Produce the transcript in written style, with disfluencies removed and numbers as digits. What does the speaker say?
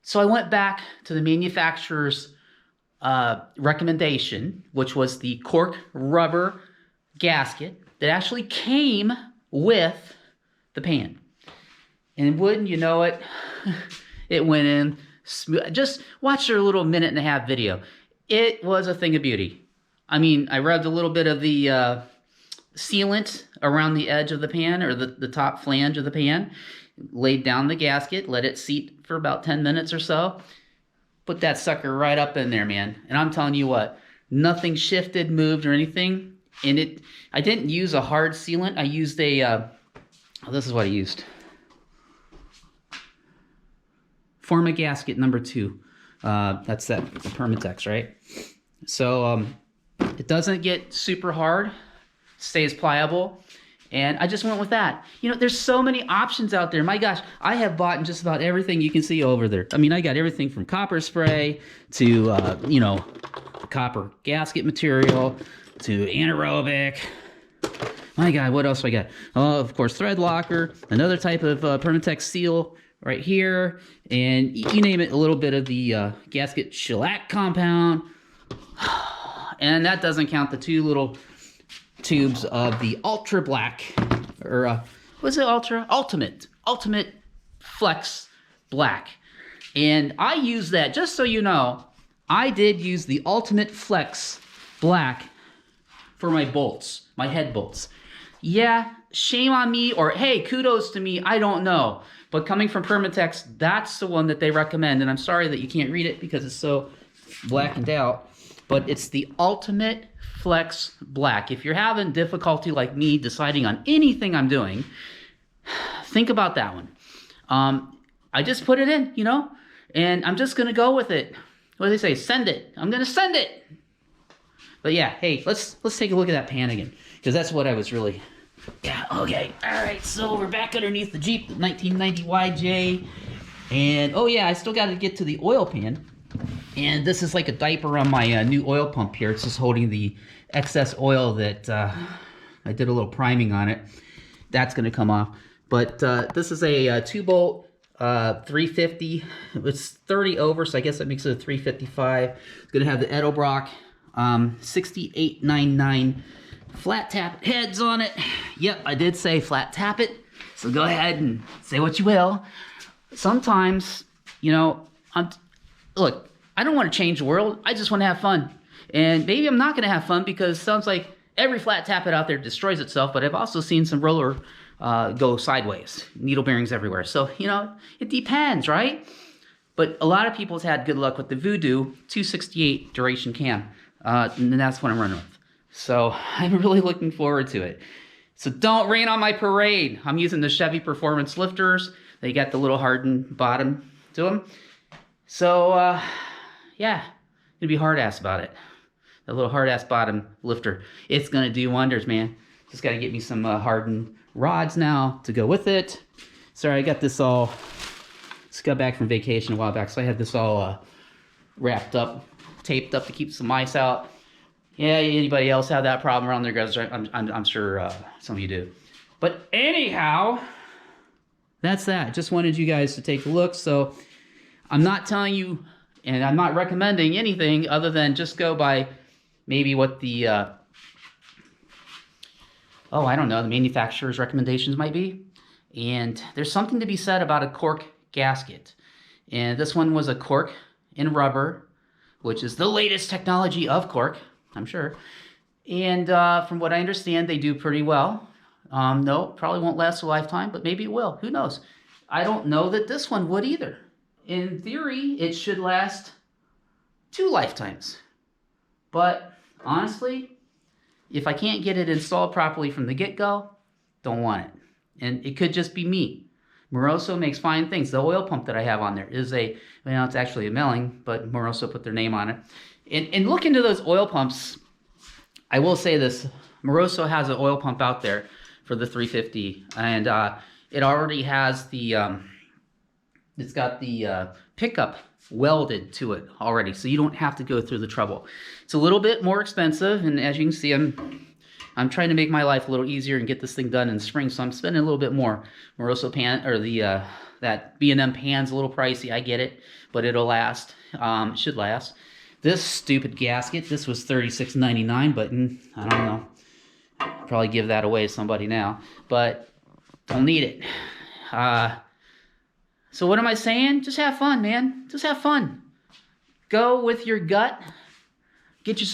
So I went back to the manufacturer's recommendation, which was the cork rubber gasket that actually came with the pan. And wouldn't you know it, it went in smooth. Just watch their little 1.5-minute video. It was a thing of beauty. I mean, I rubbed a little bit of the sealant around the edge of the pan, or the top flange of the pan, laid down the gasket, let it seat for about 10 minutes or so, put that sucker right up in there, man. And I'm telling you what, nothing shifted, moved, or anything. And I didn't use a hard sealant. I used a, this is what I used. Forma gasket number 2. That's the Permatex, right? So it doesn't get super hard, stays pliable, and I just went with that. You know, there's so many options out there. My gosh, I have bought just about everything you can see over there. I mean, I got everything from copper spray to, you know, copper gasket material to anaerobic. My God, what else do I got? Oh, of course, thread locker, another type of Permatex seal right here, and you name it, a little bit of the gasket shellac compound. And that doesn't count the 2 little tubes of the ultra black, or what's it, ultimate flex black. And I use that, just so you know, I did use the ultimate flex black for my bolts, my head bolts. Yeah, shame on me, or hey, kudos to me, I don't know. But coming from Permatex, that's the one that they recommend. And I'm sorry that you can't read it because it's so blackened out. But it's the Ultimate Flex Black. If you're having difficulty like me deciding on anything I'm doing, think about that one. I just put it in, you know, and I'm just going to go with it. What do they say? Send it. I'm going to send it. But yeah, hey, let's take a look at that pan again, because that's what I was really... Yeah, okay. All right, so we're back underneath the Jeep, the 1990 YJ. And, oh yeah, I still got to get to the oil pan. And this is like a diaper on my new oil pump here. It's just holding the excess oil that I did a little priming on it. That's going to come off. But this is a 2-bolt 350. It's 30 over, so I guess that makes it a 355. It's going to have the Edelbrock 6899 flat tap heads on it. Yep, I did say flat tap it. So go ahead and say what you will. Sometimes, you know, look, I don't want to change the world. I just want to have fun. And maybe I'm not going to have fun because it sounds like every flat tappet out there destroys itself, but I've also seen some roller go sideways. Needle bearings everywhere. So, you know, it depends, right? But a lot of people have had good luck with the Voodoo 268 duration cam. And that's what I'm running with. So I'm really looking forward to it. So don't rain on my parade. I'm using the Chevy Performance lifters. They got the little hardened bottom to them. So, yeah, gonna be hard-ass about it. The little hard-ass bottom lifter. It's gonna do wonders, man. Just gotta get me some hardened rods now to go with it. Sorry, I got this all, just got back from vacation a while back, so I had this all wrapped up, taped up to keep some mice out. Yeah, anybody else have that problem around their guys? I'm sure some of you do. But anyhow, that's that. Just wanted you guys to take a look. So I'm not telling you, and I'm not recommending anything other than just go by maybe what the, I don't know, the manufacturer's recommendations might be. And there's something to be said about a cork gasket. And this one was a cork in rubber, which is the latest technology of cork, I'm sure. And from what I understand, they do pretty well. No, probably won't last a lifetime, but maybe it will. Who knows? I don't know that this one would either. In theory, it should last 2 lifetimes. But honestly, if I can't get it installed properly from the get-go, don't want it. And it could just be me. Moroso makes fine things. The oil pump that I have on there is it's actually a Melling, but Moroso put their name on it. And look into those oil pumps. I will say this, Moroso has an oil pump out there for the 350, and it already has the, it's got the pickup welded to it already, so you don't have to go through the trouble. It's a little bit more expensive, and as you can see, I'm trying to make my life a little easier and get this thing done in the spring, so I'm spending a little bit more. Moroso Pan, or the That B&M pan's a little pricey, I get it, but it'll last. It should last. This stupid gasket, this was $36.99, but I don't know. Probably give that away to somebody now, but don't need it. So what am I saying? Just have fun, man. Just have fun. Go with your gut. Get your